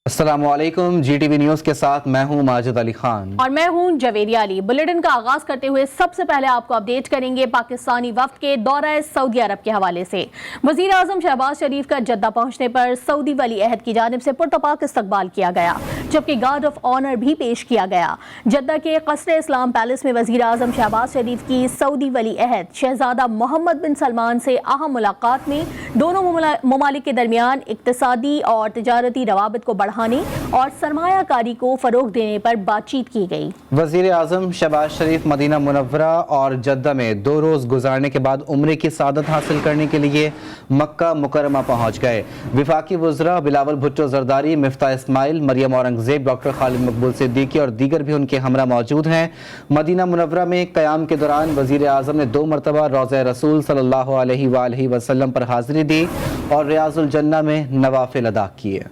अस्सलाम वालेकुम, GTV news के साथ मैं हूं माजिद अली खान और मैं हूं जवेरिया अली। बुलेटिन का आगाज करते हुए सबसे पहले आपको अपडेट करेंगे पाकिस्तानी वफ्द के दौरा सऊदी अरब के हवाले से। वजीर आजम शहबाज शरीफ का जद्दा पहुंचने पर सऊदी वली अहद की जानिब से पुरतपाक इस्तकबाल किया गया, जबकि गार्ड ऑफ ऑनर भी पेश किया गया। जद्दा के कसर इस्लाम पैलेस में वजीर आजम शहबाज शरीफ की सऊदी वली अहद शहजादा मोहम्मद बिन सलमान से अहम मुलाकात में दोनों ममालिक के दरमियान इक्तिसादी और तिजारती रवाबित को और सरमायाकारी को फरोग देने पर बातचीत की गई। वजीर आजम शहबाज शरीफ मदीना मुनव्वरा और जद्दा में 2 रोज गुजारने के बाद उम्रे की सादत हासिल करने के लिए मक्का मुकरमा पहुंच गए। विफाकी वज़रा बिलावल भुट्टो जरदारी, मिफ्ता इस्माइल, मरियम औरंगजेब, डॉक्टर खालिद मकबूल सिद्दीकी और दीगर भी उनके हमरा मौजूद हैं। मदीना मुनव्वरा में क़याम के दौरान वजीर आजम ने 2 मरतबा रोज़ा रसूल सल्लल्लाहु अलैहि वसल्लम पर हाजिरी दी और रियाजुल जन्ना में नवाफिल अदा किए।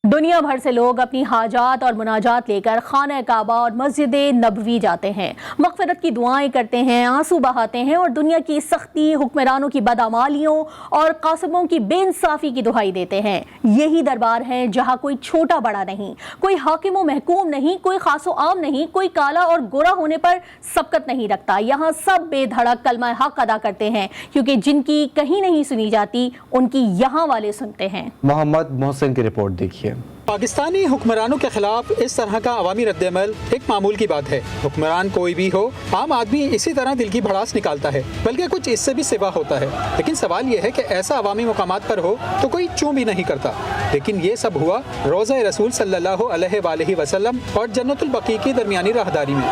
दुनिया भर से लोग अपनी हाजात और मुनाजात लेकर खाना काबा और मस्जिद नबवी जाते हैं, मग़फ़िरत की दुआएं करते हैं, आंसू बहाते हैं और दुनिया की सख्ती, हुक्मरानों की बदअमालियों और कासिबों की बेइंसाफ़ी की दुहाई देते हैं। यही दरबार है जहाँ कोई छोटा बड़ा नहीं, कोई हाकिम व महकूम नहीं, कोई खास व आम नहीं, कोई काला और गोरा होने पर सबकत नहीं रखता। यहाँ सब बेधड़क कलमा हक अदा करते हैं, क्योंकि जिनकी कहीं नहीं सुनी जाती उनकी यहाँ वाले सुनते हैं। मोहम्मद मोहसिन की रिपोर्ट देखिए। पाकिस्तानी हुक्मरानों के खिलाफ इस तरह का अवामी रद्द-ए-अमल एक मामूल की बात है। हुक्मरान कोई भी हो, आम आदमी इसी तरह दिल की भड़ास निकालता है, बल्कि कुछ इससे भी सिवा होता है। लेकिन सवाल यह है कि ऐसा अवामी मुकामात पर हो तो कोई चूं भी नहीं करता। लेकिन ये सब हुआ रोज़ा रसूल सल्लल्लाहु अलैहि वसल्लम और जन्नतुल बकी की दरमियानी राहदारी में।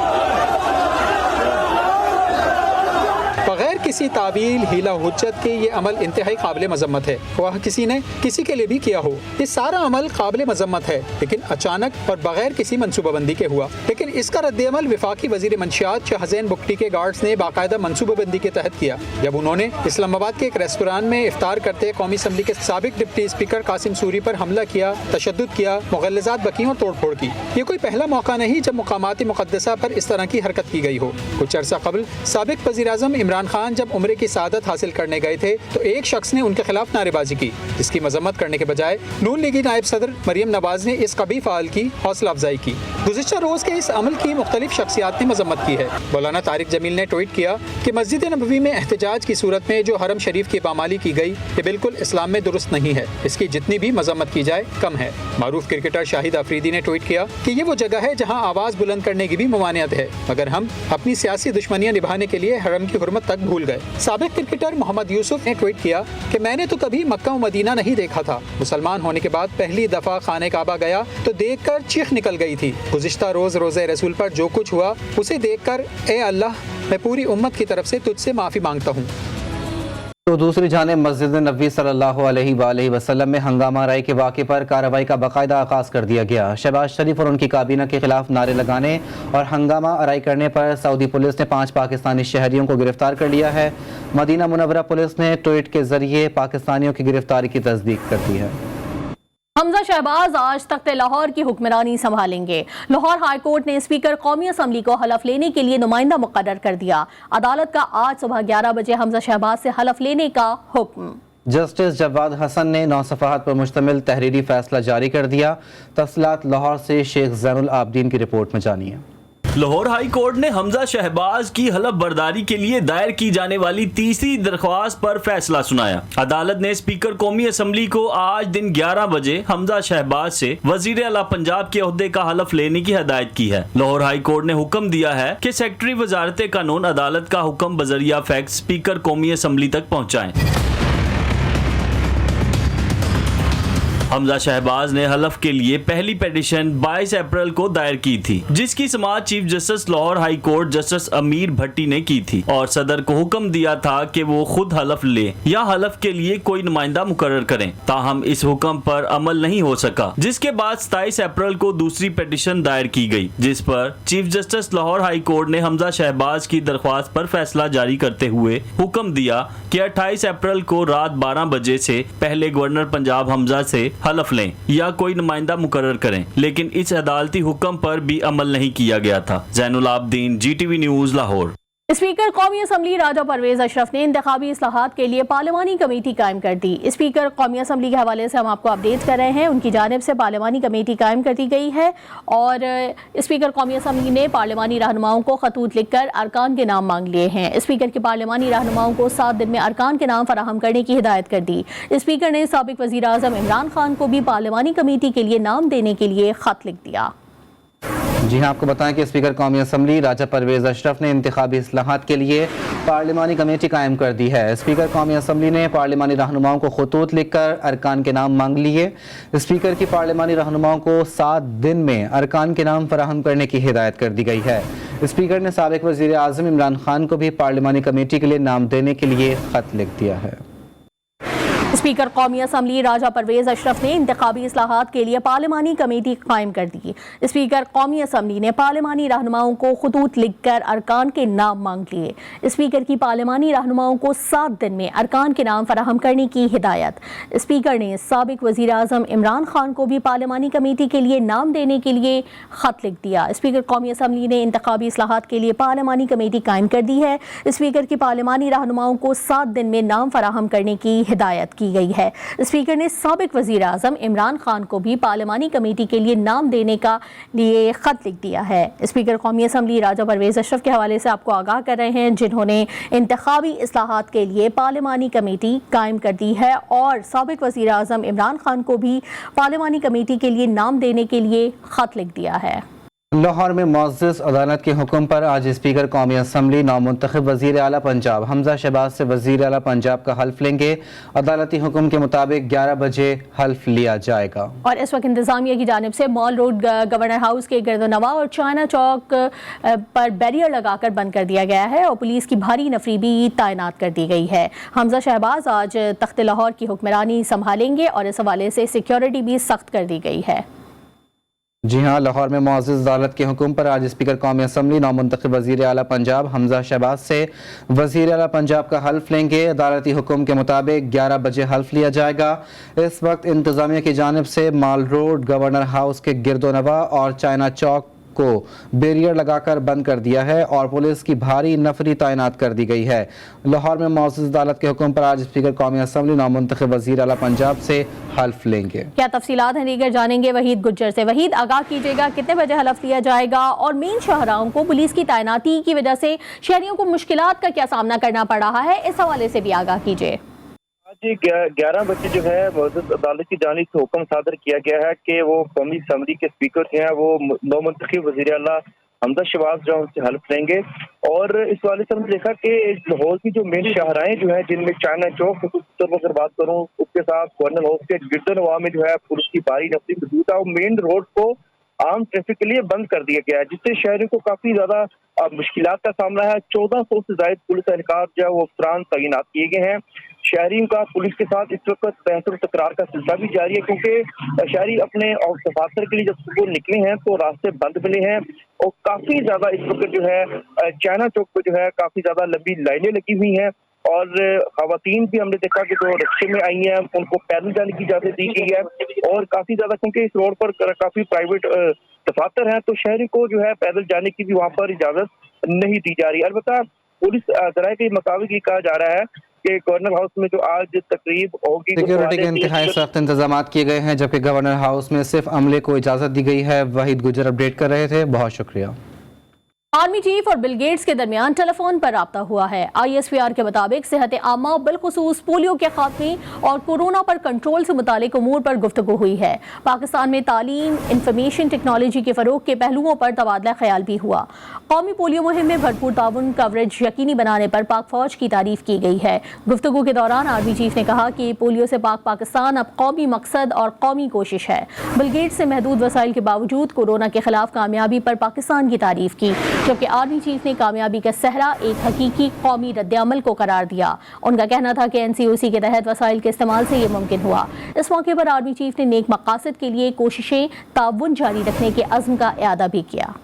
बगैर किसी तावील, हीला हुज्जत के ये अमल इंतहाई काबिल मजम्मत है। वह किसी ने किसी के लिए भी किया हो, ये सारा अमल काबिल मजम्मत है, लेकिन अचानक और बगैर किसी मनसूबाबंदी के हुआ। लेकिन इसका रद्द-ए-अमल वफाकी वजीर मंशियात शाहज़ैन बुगटी के गार्ड्स ने बाकायदा मनसूबाबंदी के तहत किया, जब उन्होंने इस्लामाबाद के एक रेस्टोरेंट में इफ्तार करते कौमी असम्बली के साबिक डिप्टी स्पीकर कासिम सूरी पर हमला किया, तशद्दुद किया, मुग़ल्लज़ात बकी और तोड़ फोड़ की। ये कोई पहला मौका नहीं जब मुकामात मुक़द्दसा पर इस तरह की हरकत की गई हो। कुछ अर्सा कबल साबिक वज़ीर आज़म इमरान खान जब उम्रे की सादत हासिल करने गए थे तो एक शख्स ने उनके खिलाफ नारेबाजी की, जिसकी मजम्मत करने के बजाय नून लीगी नायब सदर मरियम नवाज ने इस कभी फाल की हौसला अफजाई की। गुज़िश्ता रोज के इस अमल की मुख्तलिफ शख्सियात ने मजम्मत की है। मौलाना तारिक जमील ने ट्वीट किया कि मस्जिद नबवी में एहतजाज की सूरत में जो हरम शरीफ की पामाली की गई, ये बिल्कुल इस्लाम में दुरुस्त नहीं है। इसकी जितनी भी मजम्मत की जाए कम है। मारूफ क्रिकेटर शाहिद अफरीदी ने ट्वीट किया कि ये वो जगह है जहाँ आवाज़ बुलंद करने की भी ममानियत है, मगर हम अपनी सियासी दुश्मनियाँ निभाने के लिए हरम की हुर्मत तक भूल गए। साबिक क्रिकेटर मोहम्मद यूसुफ ने ट्वीट किया कि मैंने तो कभी मक्का व मदीना नहीं देखा था, मुसलमान होने के बाद पहली दफा खाने काबा गया तो देखकर चीख निकल गई थी। गुज़िश्ता रोज रोज़े रसूल पर जो कुछ हुआ उसे देखकर ए अल्लाह, मैं पूरी उम्मत की तरफ से तुझसे माफ़ी मांगता हूँ। तो दूसरी जानिब मस्जिद नबवी सल्लल्लाहु अलैहि वसल्लम में हंगामा आराई के वाक़े पर कार्रवाई का बाकायदा आगाज़ कर दिया गया। शहबाज शरीफ और उनकी काबीना के खिलाफ नारे लगाने और हंगामा आराई करने पर सऊदी पुलिस ने 5 पाकिस्तानी शहरियों को गिरफ्तार कर लिया है। मदीना मुनव्वरा पुलिस ने ट्वीट के जरिए पाकिस्तानियों की गिरफ्तारी की तस्दीक कर दी है। हमजा शहबाज आज तख्त लाहौर की हुक्मरानी संभालेंगे। लाहौर हाई कोर्ट ने स्पीकर कौमी असम्बली को हलफ लेने के लिए नुमाइंदा मुकर्रर कर दिया। अदालत का आज सुबह 11 बजे हमजा शहबाज से हलफ लेने का हुक्म। जस्टिस जवाद हसन ने 9 सफ़हात पर मुश्तमिल तहरीरी फैसला जारी कर दिया। तफसीलात लाहौर से शेख ज़ैनुल आबदीन की रिपोर्ट में जानिए। लाहौर हाई कोर्ट ने हमजा शहबाज की हलफ बर्दारी के लिए दायर की जाने वाली तीसरी दरख्वास्त पर फैसला सुनाया। अदालत ने स्पीकर कौमी असम्बली को आज दिन 11 बजे हमजा शहबाज से वजीर आला पंजाब के ओहदे का हलफ लेने की हदायत की है। लाहौर हाई कोर्ट ने हुक्म दिया है कि सेक्रेटरी वजारत कानून अदालत का हुक्म बजरिया फैक्स स्पीकर कौमी असम्बली तक पहुँचाएं। हमजा शहबाज ने हलफ के लिए पहली पेटिशन 22 अप्रैल को दायर की थी, जिसकी समाअत chief justice Lahore High Court justice Amir Bhatti ने की थी और सदर को हुक्म दिया था कि वो खुद हलफ ले या हलफ के लिए कोई नुमाइंदा मुकर्रर करें। ताहम इस हुक्म पर अमल नहीं हो सका, जिसके बाद 27 अप्रैल को दूसरी पेटिशन दायर की गई, जिस पर chief justice Lahore High court ने हमजा शहबाज की दरख्वास्त पर फैसला जारी करते हुए हुक्म दिया कि 28 अप्रैल को रात 12 बजे से पहले गवर्नर पंजाब हमजा से हलफ लें या कोई नुमाइंदा मुकर्रर करें, लेकिन इस अदालती हुक्म पर भी अमल नहीं किया गया था। Zainul Abedin, GTV news, Lahore. Speaker कौमी असम्बली राजा परवेज अशरफ ने इंतखाबी इस्लाहात के लिए पार्लिमानी कमेटी कायम कर दी। स्पीकर कौमी असम्बली के हवाले से हम आपको अपडेट कर रहे हैं। उनकी जानिब से पार्लिमानी कमेटी कायम कर दी गई है और स्पीकर कौमी असम्बली ने पार्लिमानी रहनुमाओं को खतूत लिखकर अरकान के नाम मांग लिए हैं। स्पीकर के पार्लिमानी रहनुमाओं को 7 दिन में अरकान के नाम फराहम करने की हिदायत कर दी। स्पीकर ने साबिक वज़ीर आज़म इमरान खान को भी पार्लिमानी कमेटी के लिए नाम देने के लिए खत लिख दिया। जी हाँ, आपको बताएं कि स्पीकर कौमी असम्बली राजा परवेज अशरफ ने इंतखाबी इस्लाहात के लिए पार्लिमानी कमेटी कायम कर दी है। स्पीकर कौमी असम्बली ने पार्लिमानी रहनुमाओं को खतूत लिखकर अरकान के नाम मांग लिए। स्पीकर की पार्लिमानी रहनुमाओं को 7 दिन में अरकान के नाम फराहम करने की हिदायत कर दी गई है। स्पीकर ने साबिक वज़ीर आज़म इमरान खान को भी पार्लिमानी कमेटी के लिए नाम देने के लिए खत लिख दिया है। स्पीकर कौमी असम्बली राजा परवेज अशरफ ने इंतखाबी इस्लाहात के लिए पार्लिमानी कमेटी कायम कर दी। स्पीकर कौमी असम्बली ने पार्लिमानी रहनुमाओं को खतूत लिखकर अरकान के नाम मांग लिए। स्पीकर की पार्लिमानी रहनुमाओं को 7 दिन में अरकान के नाम फराहम करने की हिदायत। स्पीकर ने साबिक वज़ीर आज़म इमरान खान को भी पार्लिमानी कमेटी के लिए नाम देने के लिए खत लिख दिया। स्पीकर कौमी असम्बली ने इंतखाबी इस्लाहात के लिए पार्लिमानी कमेटी कायम कर दी है। स्पीकर की पार्लिमानी रहनुमाओं को 7 दिन में नाम फराहम करने की हिदायत की गई है। स्पीकर ने साबिक वज़ीर आज़म इमरान खान को भी पार्लिमानी कमेटी के लिए नाम देने का लिए खत लिख दिया है। स्पीकर कौमी असम्बली राजा परवेज अशरफ के हवाले से आपको आगाह कर रहे हैं, जिन्होंने इंतखाबी इस्लाहात के लिए पार्लिमानी कमेटी कायम कर दी है और साबिक वज़ीर आज़म इमरान खान को भी पार्लिमानी कमेटी के लिए नाम देने के लिए खत लिख दिया है। लाहौर में मुअज़्ज़ज़ अदालत के हुक्म पर आज स्पीकर कौमी असम्बली नामुंतखब वज़ीर आला पंजाब हमजा शहबाज से वज़ीर आला पंजाब का हल्फ लेंगे। अदालती हुक्म के मुताबिक 11 बजे हल्फ लिया जाएगा। और इस वक्त इंतजामिया की जानिब से मॉल रोड, गवर्नर हाउस के गिरदोनवा और चाइना चौक पर बैरियर लगाकर बंद कर दिया गया है और पुलिस की भारी नफरी भी तैनात कर दी गई है। हमजा शहबाज आज तख्त लाहौर की हुक्मरानी संभालेंगे और इस हवाले से सिक्योरिटी भी सख्त कर दी गई है। जी हाँ, लाहौर में मुअज़्ज़ज़ अदालत के हुक्म पर आज स्पीकर कौमी असम्बली नामुंतखब वज़ीर आला पंजाब हमजा शहबाज से वज़ीर आला पंजाब का हल्फ लेंगे। अदालती हुक्म के मुताबिक 11 बजे हल्फ लिया जाएगा। इस वक्त इंतज़ामिया की जानिब से माल रोड, गवर्नर हाउस के गिरदोनवा और चाइना चौक को बैरियर लगाकर बंद कर दिया है और पुलिस की भारी नफरी तैनात कर दी गई है। लाहौर में मुअज़्ज़ज़ अदालत के हुक्म पर आज स्पीकर कौमी असम्बली नामुंतखब वज़ीर आला पंजाब से हल्फ लेंगे। क्या तफसीलात हैं दीगर जानेंगे वहीद गुज्जर से। वहीद, आगाह कीजिएगा कितने बजे हल्फ लिया जाएगा और मेन शाहराहों को पुलिस की तैनाती की वजह से शहरियों को मुश्किलात का क्या सामना करना पड़ रहा है, इस हवाले से भी आगाह कीजिए। जी 11 बजे जो है मुअज़्ज़ज़ अदालत की जानिब से हुक्म सादर किया गया है कि वो कौमी असम्बली के स्पीकर जो है वो नामुंतखब वज़ीर आला हमजा शहबाज जो उनसे हल्फ लेंगे। और इस वाले से हमने देखा कि लाहौर की जो मेन शाहराएं जो है, जिनमें चाइना चौक अगर बात करूँ, उसके साथ गवर्नर हाउस के गिरदोनवा में जो है पुलिस की भारी नफरी मौजूद है और मेन रोड को आम ट्रैफिक के लिए बंद कर दिया गया है, जिससे शहरियों को काफी ज्यादा मुश्किलात का सामना है। 1400 से ज्यादा पुलिस एहलकार जो है वो अफसरान तैनात किए गए हैं। शहरियों का पुलिस के साथ इस वक्त बहस और तकरार का सिलसिला भी जारी है, क्योंकि शहरी अपने दफातर के लिए जब सुबह निकले हैं तो रास्ते बंद मिले हैं और काफी ज्यादा इस वक्त जो है चाइना चौक पर जो है काफी ज्यादा लंबी लाइनें लगी हुई हैं और खवातीन भी हमने देखा कि जो रिक्शे में आई हैं उनको पैदल जाने की इजाजत दी गई है और काफी ज्यादा, क्योंकि इस रोड पर काफी प्राइवेट दफातर हैं तो शहरी को जो है पैदल जाने की भी वहाँ पर इजाजत नहीं दी जा रही। अलबत्ता पुलिस ज़राए के मुताबिक ये कहा जा रहा है कि गवर्नर हाउस में जो आज तकरीब होगी, सिक्योरिटी के इंतहाई सख्त इंतजाम किए गए हैं, जबकि गवर्नर हाउस में सिर्फ अमले को इजाजत दी गई है। वहीद गुज्जर अपडेट कर रहे थे, बहुत शुक्रिया। आर्मी चीफ और बिल गेट्स के दरमियान टेलीफोन पर राब्ता हुआ है। ISPR के मुताबिक सेहत आमा बिलखुसूस पोलियो के खात्मे और कोरोना पर कंट्रोल से मुतालिक उमूर पर गुफ्तगू हुई है। पाकिस्तान में तालीम, इंफॉर्मेशन टेक्नोलॉजी के फरोग के पहलुओं पर तबादला ख्याल भी हुआ। कौमी पोलियो मुहिम में भरपूर ताउन कवरेज यकीनी बनाने पर पाक फौज की तारीफ की गई है। गुफ्तगू के दौरान आर्मी चीफ ने कहा कि पोलियो से पाक पाकिस्तान अब कौमी मकसद और कौमी कोशिश है। बिल गेट्स से महदूद वसाइल के बावजूद कोरोना के खिलाफ कामयाबी पर पाकिस्तान की तारीफ की, जबकि आर्मी चीफ ने कामयाबी का सहरा एक हकीकी कौमी रद्द-ए-अमल को करार दिया। उनका कहना था कि NCOC के तहत वसाइल के इस्तेमाल से ये मुमकिन हुआ। इस मौके पर आर्मी चीफ ने नेक मकासद के लिए कोशिशें ताउन जारी रखने के अज़्म का इआदा भी किया।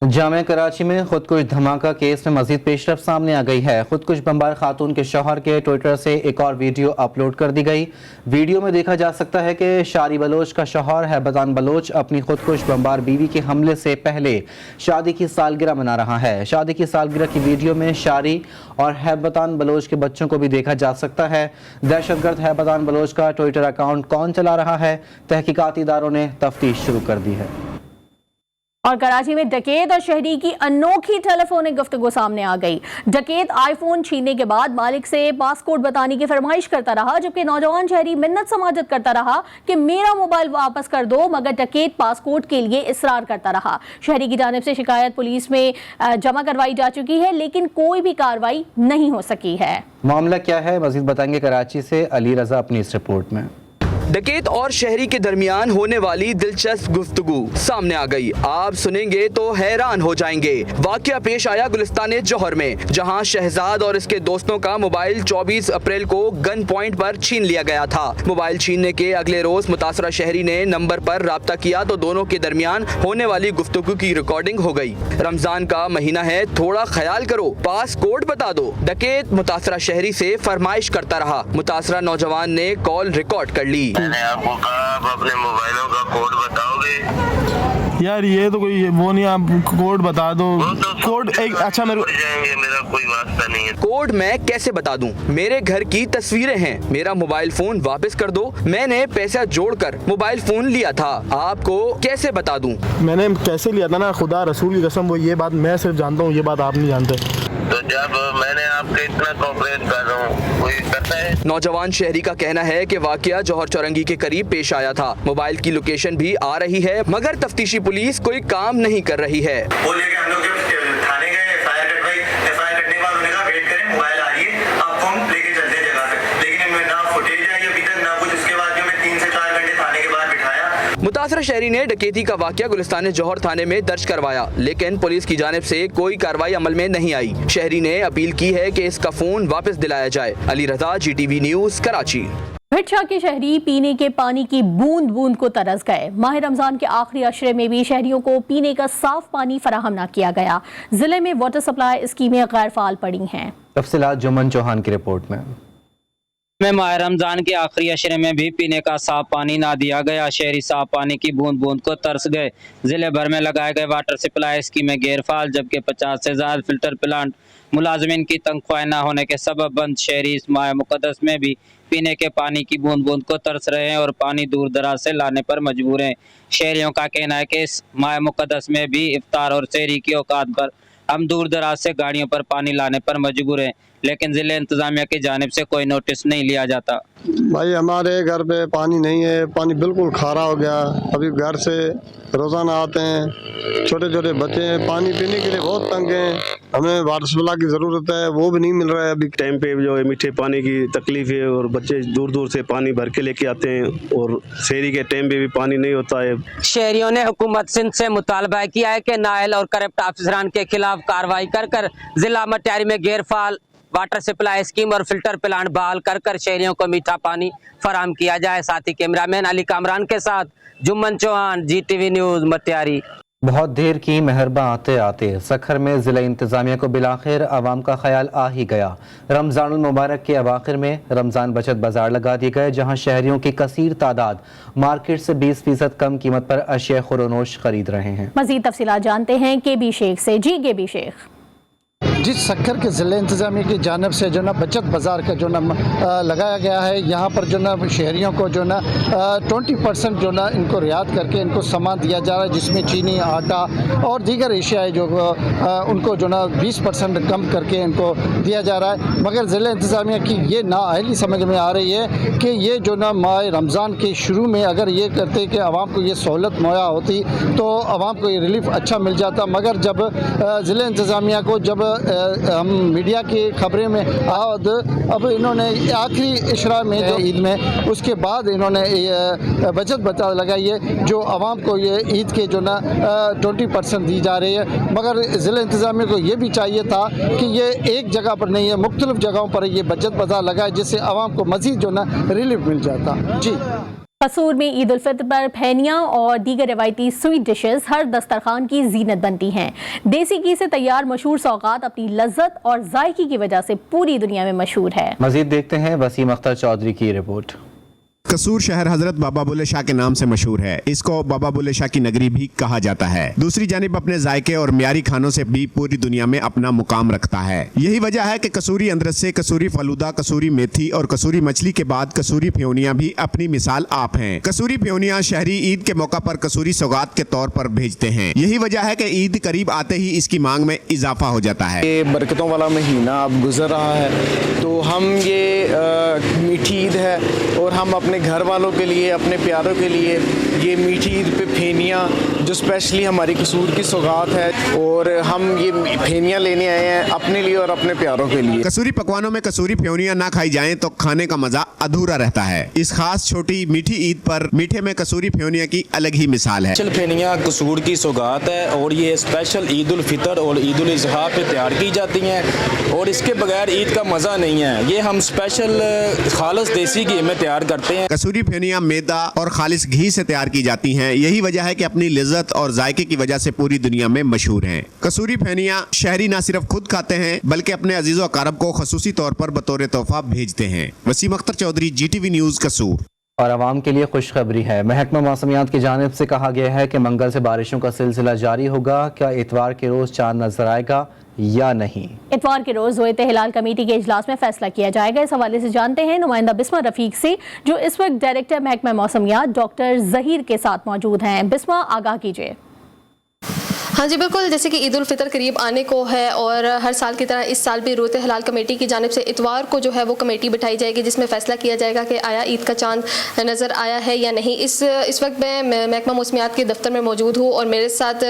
जामिया कराची में खुदकुश धमाका केस में मजीद पेशरफ सामने आ गई है। खुदकुश बमबार खातून के शौहर के ट्विटर से एक और वीडियो अपलोड कर दी गई। वीडियो में देखा जा सकता है कि शारी बलोच का शौहर हैबतान बलोच अपनी खुदकुश बमबार बीवी के हमले से पहले शादी की सालगिरह मना रहा है। शादी की सालगिरह की वीडियो में शारी और हैबतान बलोच के बच्चों को भी देखा जा सकता है। दहशतगर्द हैबतान बलोच का ट्विटर अकाउंट कौन चला रहा है, तहकीकाती इदारों ने तफ्तीश शुरू कर दी है। और कराची में डकैत और शहरी की अनोखी टेलीफोनिक गुफ्तगू सामने आ गई। डकैत आईफोन छीनने के बाद मालिक से पासकोड बताने की फरमाइश करता रहा, जबकि नौजवान शहरी मिन्नत समाजत करता रहा कि मेरा मोबाइल वापस कर दो, मगर डकैत पासकोड के लिए इसरार करता रहा। शहरी की जानिब से शिकायत पुलिस में जमा करवाई जा चुकी है, लेकिन कोई भी कार्रवाई नहीं हो सकी है। मामला क्या है, मजीद बताएंगे कराची से अली रजा अपनी इस रिपोर्ट में। डकैत और शहरी के दरमियान होने वाली दिलचस्प गुफ्तगू सामने आ गई। आप सुनेंगे तो हैरान हो जाएंगे। वाकया पेश आया गुलिस्तान जौहर में, जहां शहजाद और इसके दोस्तों का मोबाइल 24 अप्रैल को गन पॉइंट पर छीन लिया गया था। मोबाइल छीनने के अगले रोज मुतासरा शहरी ने नंबर पर राब्ता किया तो दोनों के दरमियान होने वाली गुफ्तगू की रिकॉर्डिंग हो गई। रमजान का महीना है, थोड़ा ख्याल करो, पास कोड बता दो। डकैत मुतासरा शहरी से फरमाइश करता रहा। मुतासरा नौजवान ने कॉल रिकॉर्ड कर ली। मैंने आपको कहा आप अपने मोबाइलों का कोड बताओगे। यार ये तो कोई वो नहीं, आप कोड बता दो। तो कोड एक अच्छा मेरे जाएंगे, मेरा कोई वास्ता नहीं है। कोड मैं कैसे बता दूं? मेरे घर की तस्वीरें हैं, मेरा मोबाइल फोन वापस कर दो। मैंने पैसा जोड़कर मोबाइल फोन लिया था, आपको कैसे बता दूं? मैंने कैसे लिया था ना, खुदा रसूल की कसम, वो ये बात मैं सिर्फ जानता हूँ, ये बात आप नहीं जानते। तो जब मैंने आपके इतना कोऑपरेट कर रहा हूँ, कोई करता है? नौजवान शहरी का कहना है कि वाकया जौहर चौरंगी के करीब पेश आया था। मोबाइल की लोकेशन भी आ रही है, मगर तफ्तीशी पुलिस कोई काम नहीं कर रही है। वो लेके हम लोग जब थाने गए, एफआईआर कटवाई। एफआईआर कटने के बाद उन्होंने कहा वेट करें, मोबाइल आ रही है, आपको हम लेके चलते हैं जगह पे। लेकिन इनमें ना फुटेज आई अभी तक, ना कुछ। उसके बाद हमें 3 से 4 घंटे थाने के बाहर बिठाया। मुतासरा शहरी ने डकैती का वाकया गुलिस्तान जौहर थाने में दर्ज करवाया, लेकिन पुलिस की जानिब से कोई कार्रवाई अमल में नहीं आई। शहरी ने अपील की है कि इसका फोन वापस दिलाया जाए। अली रजा, GTV न्यूज़, कराची। भिटशा के शहरी पीने के पानी की बूंद बूंद को तरस गए। माह रमजान के आखिरी अशरे में भी शहरियों को पीने का साफ पानी फराहम न किया गया। जिले में वाटर सप्लाई स्कीमें गैर फाल पड़ी हैं। तफसीलात जुम्मन चौहान की रिपोर्ट में। माह रमजान के आखिरी अशरे में भी पीने का साफ पानी ना दिया गया। शहरी साफ पानी की बूंद बूंद को तरस गए। जिले भर में लगाए गए वाटर सप्लाई स्कीमें गैरफाल, जबकि 50 से ज्यादा फिल्टर प्लांट मुलाजमिन की तनख्वाह न होने के सबब बंद। शहरी इस माह मुकद्दस में भी पीने के पानी की बूंद बूंद को तरस रहे हैं और पानी दूर दराज से लाने पर मजबूर हैं। शहरियों का कहना है कि इस माह मुकद्दस में भी इफ्तार और सहरी की औकात पर हम दूर दराज से गाड़ियों पर पानी लाने पर मजबूर हैं, लेकिन जिले इंतजामिया की जानिब से कोई नोटिस नहीं लिया जाता। भाई हमारे घर पे पानी नहीं है, पानी बिल्कुल खारा हो गया। अभी घर से रोज़ाना आते हैं, छोटे छोटे बच्चे हैं, पानी पीने के लिए बहुत तंग हैं। हमें वाटर सप्लाई की ज़रूरत है, वो भी नहीं मिल रहा है। अभी टाइम पे जो है मीठे पानी की तकलीफ है और बच्चे दूर दूर से पानी भर के लेके आते हैं और शहरी के टाइम पे भी पानी नहीं होता है। शहरियों ने हुकूमत सिंध से मुतालबा किया है कि नायल और करप्ट अफसरान के खिलाफ कार्रवाई कर जिला मटियारी में गैरफाल वाटर सप्लाई स्कीम और फिल्टर प्लांट बहाल कर शहरियों को मीठा पानी फराहम किया जाए। साथ ही कैमरामैन अली कामरान के साथ जुम्मन चौहान, GTV न्यूज़, मटियारी। बहुत देर की मेहरबा आते आते सखर में ज़िला इंतज़ामिया को बिलाखिर आवाम का ख्याल आ ही गया। रमज़ानुल मुबारक के अवाखिर में रमज़ान बचत बाजार लगा दिए गए, जहां शहरियों की कसीर तादाद मार्केट से 20% कम कीमत पर अशिया खुरोनोश खरीद रहे हैं। मज़ीद तफसीलात जानते हैं KB शेख से। जी KB शेख। जिस सक्कर के ज़िले इंतज़ामिया की जानिब से जो ना बचत बाज़ार का जो ना लगाया गया है, यहाँ पर जो ना शहरियों को जो ना 20% जो ना इनको रियायत करके इनको सामान दिया जा रहा है, जिसमें चीनी, आटा और दीगर एशियाएँ जो उनको जो ना 20% कम करके इनको दिया जा रहा है। मगर ज़िले इंतज़ामिया की ये नाअहली समझ में आ रही है कि ये जो ना माह रमज़ान के शुरू में अगर ये करते कि आवाम को ये सहूलत मुहैया होती तो आवाम को ये रिलीफ अच्छा मिल जाता। मगर जब ज़िले इंतज़ामिया को जब हम मीडिया की खबरें में अब इन्होंने आखिरी इशरा में जो ईद में उसके बाद इन्होंने बचत बता लगाई है, जो आवाम को ये ईद के जो ना 20% दी जा रही है। मगर ज़िला इंतज़ामिया को ये भी चाहिए था कि ये एक जगह पर नहीं है, मुख्तलिफ जगहों पर ये बचत बाजार लगाए, जिससे आवाम को मज़ीद जो ना रिलीफ मिल जाता। जी। कसूर में ईद उल फितर पर फैनियाँ और दीगर रवायती स्वीट डिशेस हर दस्तरखान की जीनत बनती हैं। देसी घी से तैयार मशहूर सौगात अपनी लज्जत और जायके की वजह से पूरी दुनिया में मशहूर है। मजीद देखते हैं वसीम अख्तर चौधरी की रिपोर्ट। कसूर शहर हजरत बाबा बुल्ले शाह के नाम से मशहूर है। इसको बाबा बुल्ले शाह की नगरी भी कहा जाता है। दूसरी जानिब अपने जायके और मियारी खानों से भी पूरी दुनिया में अपना मुकाम रखता है। यही वजह है कि कसूरी अंदरसे, कसूरी फलूदा, कसूरी मेथी और कसूरी मछली के बाद कसूरी फ्योनियाँ भी अपनी मिसाल आप हैं। कसूरी फ्योनियाँ शहरी ईद के मौका पर कसूरी सौगात के तौर पर भेजते हैं। यही वजह है कि ईद करीब आते ही इसकी मांग में इजाफा हो जाता है। ये बरकतों वाला महीना अब गुजर रहा है, तो हम ये मीठी ईद है और हम अपने घर वालों के लिए, अपने प्यारों के लिए ये मीठी ईद पे फेनियाँ जो स्पेशली हमारी कसूर की सौगात है, और हम ये फेनियाँ लेने आए हैं अपने लिए और अपने प्यारों के लिए। कसूरी पकवानों में कसूरी फ्योनियाँ ना खाई जाएं तो खाने का मजा अधूरा रहता है। इस खास छोटी मीठी ईद पर मीठे में कसूरी फ्योनियाँ की अलग ही मिसाल है। फेनियाँ कसूर की सौगात है और ये स्पेशल ईद उल फितर और ईद उल अज़हा पे तैयार की जाती हैं, और इसके बगैर ईद का मज़ा नहीं है। ये हम स्पेशल खालिस देसी घी में तैयार करते हैं। कसूरी फ्योनियाँ मैदा और खालिस घी से तैयार की जाती हैं। यही वजह है कि अपनी लिज्जत और जायके की वजह से पूरी दुनिया में मशहूर हैं। कसूरी फ्योनियाँ शहरी न सिर्फ खुद खाते हैं बल्कि अपने अजीज़ो अकारब को खसूसी तौर पर बतौर तोहफा भेजते हैं। वसीम अख्तर चौधरी, GTV न्यूज़, कसूर। और आवाम के लिए खुशखबरी है। महकमा मौसमियात की जानिब से कहा गया है कि मंगल से बारिशों का सिलसिला जारी होगा। क्या इतवार के रोज चांद नजर आएगा या नहीं? इतवार के रोज ज़ोएते हिलाल कमेटी के इजलास में फैसला किया जाएगा। इस हवाले से जानते हैं नुमाइंदा बिस्मा रफीक से, जो इस वक्त डायरेक्टर महकमा मौसमियात डॉक्टर जहीर के साथ मौजूद हैं। बिस्मा, आगाह कीजिए। हाँ जी बिल्कुल, जैसे कि ईद उल फितर करीब आने को है और हर साल की तरह इस साल भी रोते हलाल कमेटी की जानिब से इतवार को जो है वो कमेटी बिठाई जाएगी, जिसमें फैसला किया जाएगा कि आया ईद का चांद नज़र आया है या नहीं। इस वक्त मैं महकमा मौसमियात के दफ्तर में मौजूद हूँ और मेरे साथ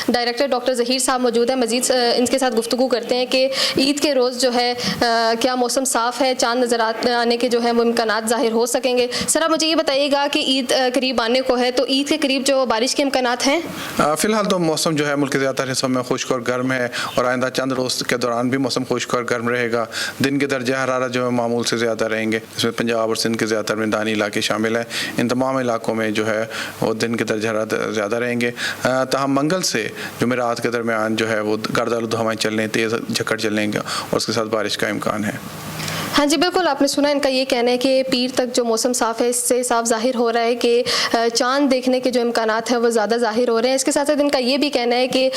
डायरेक्टर डॉक्टर जहीर साहब मौजूद हैं। मज़ीद इनके साथ गुफ्तगू करते हैं कि ईद के रोज़ जो है क्या मौसम साफ़ है, चांद नज़र आने के जो है वो इम्कानात ज़ाहिर हो सकेंगे। सर आप मुझे ये बताइएगा कि ईद करीब आने को है, तो ईद के करीब जो बारिश के इम्कानात हैं? फ़िलहाल तो मौसम जो है मुल्क के ज़्यादातर हिस्सों में खुश्क और गर्म है, और आइंदा चंद रोज़ के दौरान भी मौसम खुश्क और गर्म रहेगा। दिन के दर्जा हरारत जो है मामूल से ज़्यादा रहेंगे। इसमें पंजाब और सिंध के ज़्यादातर मैदानी इलाके शामिल हैं। इन तमाम इलाकों में जो है वो दिन के दर्जा हरारत ज़्यादा रहेंगे। ताहम मंगल से जुमेरात के दरमियान जो है वो गर्द हवाएँ चलने, तेज़ झक्कड़ चलेंगे और उसके साथ बारिश का इम्कान है। हाँ जी बिल्कुल, आपने सुना इनका ये कहना है कि पीर तक जो मौसम साफ़ है, इससे साफ जाहिर हो रहा है कि चांद देखने के जो इम्कानात हैं वो ज़्यादा जाहिर हो रहे हैं। इसके साथ साथ इनका ये भी कहना है कि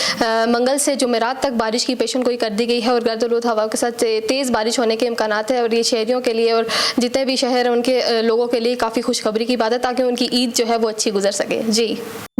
मंगल से जुमेरात तक बारिश की पेशन गोई कर दी गई है और गर्द हवा के साथ तेज़ बारिश होने के इम्कानात है, और ये शहरियों के लिए और जितने भी शहर हैं उनके लोगों के लिए काफ़ी खुशखबरी की बात है, ताकि उनकी ईद जो है वो अच्छी गुजर सके। जी,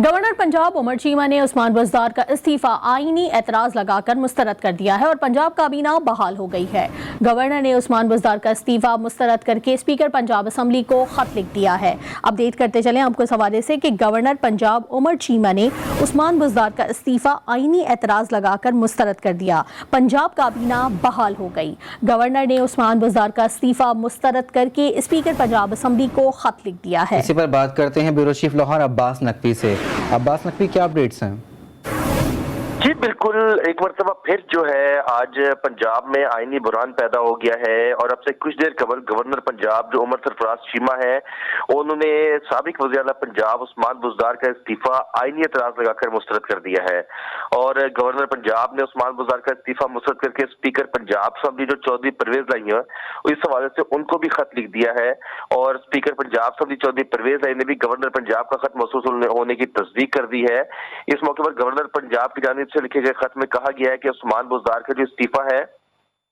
गवर्नर पंजाब उमर चीमा ने उस्मान बुज़दार का इस्तीफा आईनी एतराज़ लगाकर मुस्तरद कर दिया है और पंजाब काबीना बहाल हो गई है। गवर्नर ने उस्मान बुज़दार का इस्तीफा मुस्तरद करके स्पीकर पंजाब असम्बली को खत लिख दिया है। अपडेट करते चलें आपको इस हवाले से कि गवर्नर पंजाब उमर चीमा ने उस्मान बुज़दार का इस्तीफा आईनी एतराज़ लगाकर मुस्तरद कर दिया। पंजाब काबीना बहाल हो गई। गवर्नर ने उस्मान बुज़दार का इस्तीफा मुस्तरद करके स्पीकर पंजाब असम्बली को खत लिख दिया है। इसी पर बात करते हैं ब्यूरो चीफ लाहौर अब्बास नकवी से। अब्बास नकवी, क्या अपडेट्स हैं? जी बिल्कुल, एक मरतबा फिर जो है आज पंजाब में आईनी बुरान पैदा हो गया है, और अब से कुछ देर कबल गवर्नर पंजाब जो उमर सरफराज चीमा है, उन्होंने साबिक वज़ीर-ए-आला पंजाब उस्मान बुज़दार का इस्तीफा आईनी एतराज़ लगाकर मुस्तरद कर दिया है। और गवर्नर पंजाब ने उस्मान बुज़दार का इस्तीफा मुस्तरद करके स्पीकर पंजाब असम्बली जो चौधरी परवेज़ लाई है, इस हवाले से उनको भी खत लिख दिया है, और स्पीकर पंजाब असम्बली चौधरी परवेज़ लाई ने भी गवर्नर पंजाब का खत मौसूल होने की तस्दीक कर दी है। इस मौके पर गवर्नर पंजाब की जानिब से लिखे गए खत में कहा गया है कि उस्मान बुज़दार का जो इस्तीफा है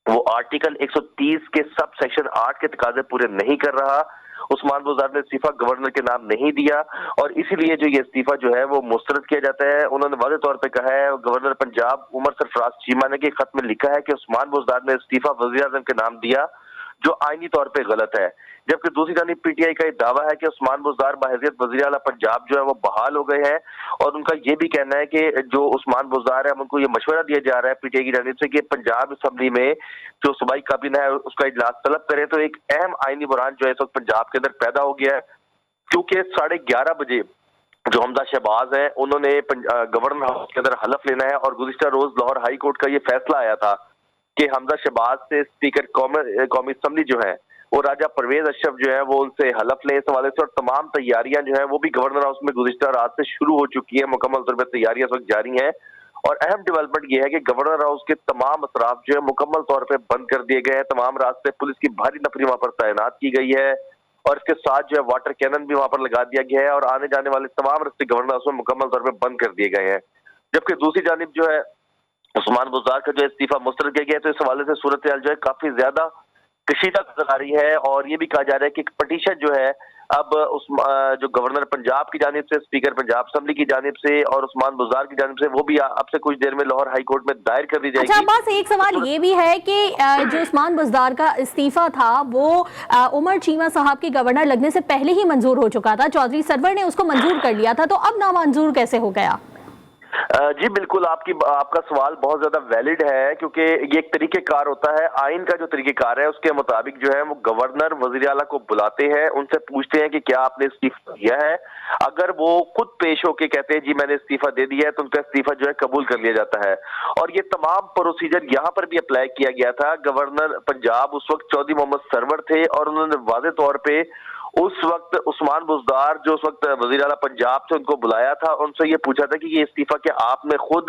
वो आर्टिकल 130 के सब सेक्शन 8 के तकाजे पूरे नहीं कर रहा। उस्मान बुज़दार ने इस्तीफा गवर्नर के नाम नहीं दिया, और इसीलिए जो ये इस्तीफा जो है वो मुस्तरद किया जाता है। उन्होंने वाज़ेह तौर पे कहा है, गवर्नर पंजाब उमर सरफराज चीमा ने के खत में लिखा है कि उस्मान बुज़दार ने इस्तीफा वज़ीर-ए-आज़म के नाम दिया, जो आईनी तौर पे गलत है। जबकि दूसरी जानिब पीटीआई का दावा है कि उस्मान बुज़दार बहैसियत वज़ीर-ए-आला पंजाब जो है वो बहाल हो गए हैं, और उनका ये भी कहना है कि जो उस्मान बुज़दार है उनको ये मशवरा दिया जा रहा है पीटीआई की जानिब से कि पंजाब असम्बली में जो सूबाई काबीना है उसका इजलास तलब करें। तो एक अहम आईनी बुरान जो है इस वक्त पंजाब के अंदर पैदा हो गया है, क्योंकि 11:30 बजे जो हमजा शहबाज है उन्होंने गवर्नर हाउस के अंदर हलफ लेना है, और गुज़िश्ता रोज लाहौर हाई कोर्ट का ये फैसला आया था कि हमजा शहबाज से स्पीकर कौमी असम्बली जो है وہ راجہ پرویز اشرف جو ہے وہ ان سے حلف لیں اس حوالے سے، اور تمام تیاریاں جو ہیں وہ بھی گورنر ہاؤس میں گزشتہ رات سے شروع ہو چکی ہیں، مکمل طور پر تیاریاں اس وقت جاری ہیں۔ اور اہم ڈیولپمنٹ یہ ہے کہ گورنر ہاؤس کے تمام اطراف جو ہے مکمل طور پہ بند کر دیے گئے ہیں، تمام راستے پولیس کی بھاری نفری وہاں پر تعینات کی گئی ہے، اور اس کے ساتھ جو ہے واٹر کینن بھی وہاں پر لگا دیا گیا ہے، اور آنے جانے والے تمام راستے گورنر ہاؤس میں مکمل طور پہ بند کر دیے گئے ہیں۔ جبکہ دوسری جانب جو ہے عثمان بزدار کا جو استعفیٰ مسترد کیا گیا ہے، تو اس حوالے سے صورتحال جو ہے کافی زیادہ کشیدہ نظر آ رہی ہے، اور یہ بھی کہا جا رہا ہے کہ ایک پٹیشن جو ہے اب جو گورنر پنجاب کی جانب سے، اسپیکر پنجاب اسمبلی کی جانب سے اور عثمان بزدار کی جانب سے، وہ بھی اب سے کچھ دیر میں لاہور ہائی کورٹ میں دائر کر دی جائے گی۔ اچھا عباس، ایک سوال یہ بھی ہے کہ جو عثمان بزدار کا استعفیٰ تھا وہ عمر چیمہ صاحب کے گورنر لگنے سے پہلے ہی منظور ہو چکا تھا، چودھری سرور نے اس کو منظور کر لیا تھا، تو اب نامنظور کیسے ہو گیا؟ جی بالکل، آپ کا سوال بہت زیادہ ویلڈ ہے، کیونکہ یہ ایک طریقہ کار ہوتا ہے، آئین کا جو طریقہ کار ہے اس کے مطابق جو ہے وہ گورنر وزیر اعلیٰ کو بلاتے ہیں، ان سے پوچھتے ہیں کہ کیا آپ نے استعفیٰ دیا ہے۔ اگر وہ خود پیش ہو کے کہتے ہیں جی میں نے استعفیٰ دے دیا ہے، تو ان کا استعفیٰ جو ہے قبول کر لیا جاتا ہے، اور یہ تمام پروسیجر یہاں پر بھی اپلائی کیا گیا تھا۔ گورنر پنجاب اس وقت چودھری محمد سرور تھے، اور انہوں نے واضح طور پہ اس وقت عثمان بزدار جو اس وقت وزیر اعلیٰ پنجاب سے ان کو بلایا تھا، ان سے یہ پوچھا تھا کہ یہ استعفیٰ کیا آپ نے خود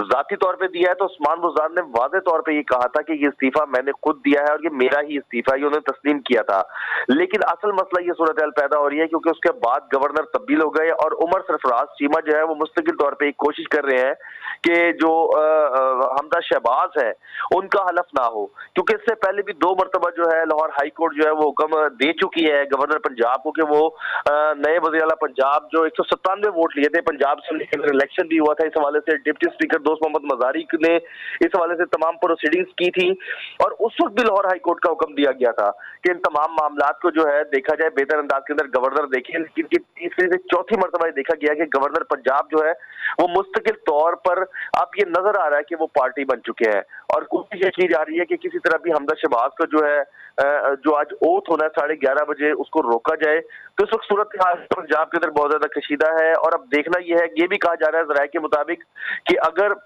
ذاتی طور پہ دیا ہے، تو عثمان بزدار نے واضح طور پہ یہ کہا تھا کہ یہ استعفیٰ میں نے خود دیا ہے اور یہ میرا ہی استعفیٰ، یہ انہوں نے تسلیم کیا تھا۔ لیکن اصل مسئلہ یہ صورتحال پیدا ہو رہی ہے کیونکہ اس کے بعد گورنر تبدیل ہو گئے، اور عمر سرفراز چیمہ جو ہے وہ مستقل طور پہ ایک کوشش کر رہے ہیں کہ جو حمزہ شہباز ہے ان کا حلف نہ ہو، کیونکہ اس سے پہلے بھی 2 مرتبہ جو ہے لاہور ہائی کورٹ جو ہے وہ حکم دے چکی ہے گورنر پنجاب کو کہ وہ نئے وزیر اعلیٰ پنجاب جو 197 ووٹ لیے تھے پنجاب اسمبلی کے اندر، الیکشن بھی ہوا تھا اس حوالے سے، ڈپٹی اسپیکر دوست محمد مزاری نے اس حوالے سے تمام پروسیڈنگز کی تھی، اور اس وقت بھی لاہور ہائی کورٹ کا حکم دیا گیا تھا کہ ان تمام معاملات کو جو ہے دیکھا جائے بہتر انداز کے اندر گورنر دیکھیں، لیکن تیسری سے چوتھی مرتبہ یہ دیکھا گیا کہ گورنر پنجاب جو ہے وہ مستقل طور پر اب یہ نظر آ رہا ہے کہ وہ پارٹی بن چکے ہیں، اور کوشش یہ کی جا رہی ہے کہ کسی طرح بھی حمزہ شہباز کا جو ہے جو آج اوتھ ہونا ہے 11:30 بجے اس کو روکا جائے۔ تو اس وقت صورتحال پنجاب کے اندر بہت زیادہ کشیدہ ہے، اور اب دیکھنا یہ ہے، یہ بھی کہا جا رہا ہے ذرائع کے مطابق کہ اگر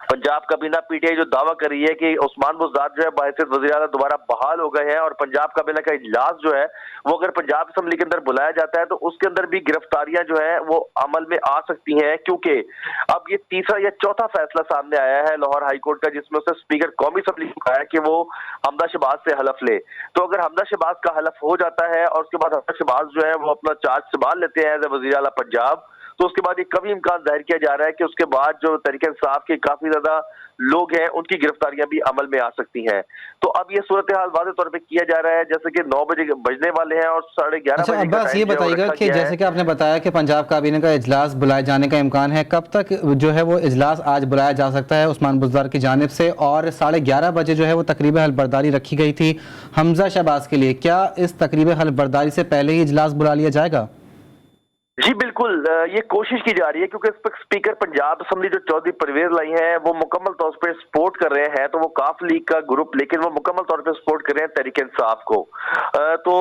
پنجاب کابینہ پی ٹی آئی جو دعویٰ کر رہی ہے کہ عثمان بزدار جو ہے بحیثیت وزیر اعلیٰ دوبارہ بحال ہو گئے ہیں، اور پنجاب کابینہ کا اجلاس جو ہے وہ اگر پنجاب اسمبلی کے اندر بلایا جاتا ہے تو اس کے اندر بھی گرفتاریاں جو ہیں وہ عمل میں آ سکتی ہیں، کیونکہ اب یہ تیسرا یا چوتھا فیصلہ سامنے آیا ہے لاہور ہائی کورٹ کا جس میں اسے اسپیکر قومی اسمبلی کو کہا ہے کہ وہ حمزہ شہباز سے حلف لے۔ تو اگر حمزہ شہباز کا حلف ہو جاتا ہے اور اس کے بعد حمزہ شہباز جو ہے وہ اپنا چارج سنبھال لیتے ہیں ایز اے وزیر اعلیٰ پنجاب، تو اس کے بعد یہ کبھی امکان ظاہر کیا جا رہا ہے کہ اس کے بعد جو تحریک انصاف کے کافی زیادہ لوگ ہیں ان کی گرفتاریاں بھی عمل میں آ سکتی ہیں۔ تو اب یہ صورتحال واضح طور پہ کیا جا رہا ہے جیسے کہ 9 بجے بجنے والے ہیں اور 11:30 اچھا عباس یہ بتائیے گا کہ جیسے کہ آپ نے بتایا کہ پنجاب کابینہ کا اجلاس بلائے جانے کا امکان ہے، کب تک جو ہے وہ اجلاس آج بلایا جا سکتا ہے عثمان بزدار کی جانب سے؟ اور 11:30 بجے جو ہے وہ تقریب حلف برداری رکھی گئی تھی حمزہ شہباز کے لیے، کیا اس تقریب حلف برداری سے پہلے ہی اجلاس بلا لیا جائے گا؟ جی بالکل، یہ کوشش کی جا رہی ہے کیونکہ اس پر اسپیکر پنجاب اسمبلی جو چودھری پرویز لائی ہیں وہ مکمل طور پر سپورٹ کر رہے ہیں، تو وہ کاف لیگ کا گروپ لیکن وہ مکمل طور پر سپورٹ کر رہے ہیں تحریک انصاف کو۔ تو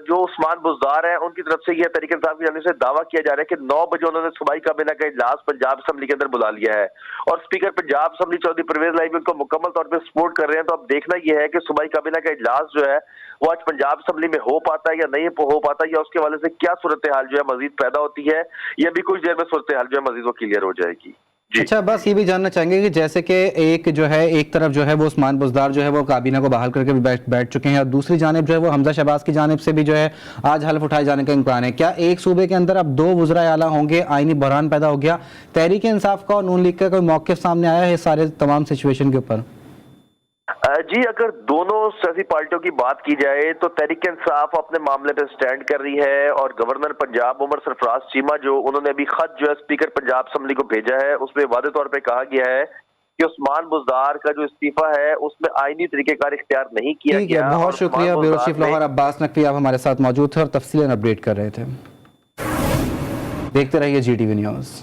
جو عثمان بزدار ہیں ان کی طرف سے یہ تحریک انصاف کی جانب سے دعویٰ کیا جا رہا ہے کہ 9 بجے انہوں نے صوبائی کابینہ کا اجلاس پنجاب اسمبلی کے اندر بلا لیا ہے، اور اسپیکر پنجاب اسمبلی چودھری پرویز لائی بھی ان کو مکمل طور پر سپورٹ کر رہے ہیں۔ تو اب دیکھنا یہ ہے کہ صوبائی کابینہ کا اجلاس جو ہے وہ آج پنجاب اسمبلی میں ہو پاتا ہے یا نہیں ہو پاتا، یا اس کے حوالے سے کیا صورتحال جو ہے مزید پیدا ہوتی ہے، یہ بھی کچھ دیر میں صورتحال جو ہے مزید وہ کلیئر ہو جائے گی۔ اچھا بس یہ بھی جاننا چاہیں گے کہ جیسے کہ ایک طرف جو ہے وہ عثمان بزدار جو ہے وہ کابینہ کو بحال کر کے بیٹھ چکے ہیں، اور دوسری جانب جو ہے وہ حمزہ شہباز کی جانب سے بھی جو ہے آج حلف اٹھائے جانے کا امکان ہے، کیا ایک صوبے کے اندر اب 2 وزراء اعلیٰ ہوں گے؟ آئینی بحران پیدا ہو گیا، تحریک انصاف کا اور نون لیگ کا کوئی موقف سامنے آیا ہے سارے تمام سچویشن کے اوپر؟ جی اگر دونوں سیاسی پارٹیوں کی بات کی جائے تو تحریک انصاف اپنے معاملے پہ سٹینڈ کر رہی ہے، اور گورنر پنجاب عمر سرفراز چیمہ جو انہوں نے ابھی خط جو ہے اسپیکر پنجاب اسمبلی کو بھیجا ہے اس میں واضح طور پہ کہا گیا ہے کہ عثمان بزدار کا جو استعفیٰ ہے اس میں آئینی طریقہ کار اختیار نہیں کیا گیا۔ بہت شکریہ بیورو چیف لاہور عباس نقوی، آپ ہمارے ساتھ موجود تھے اور تفصیلاً اپڈیٹ کر رہے تھے۔ دیکھتے رہیے جی ٹی وی نیوز۔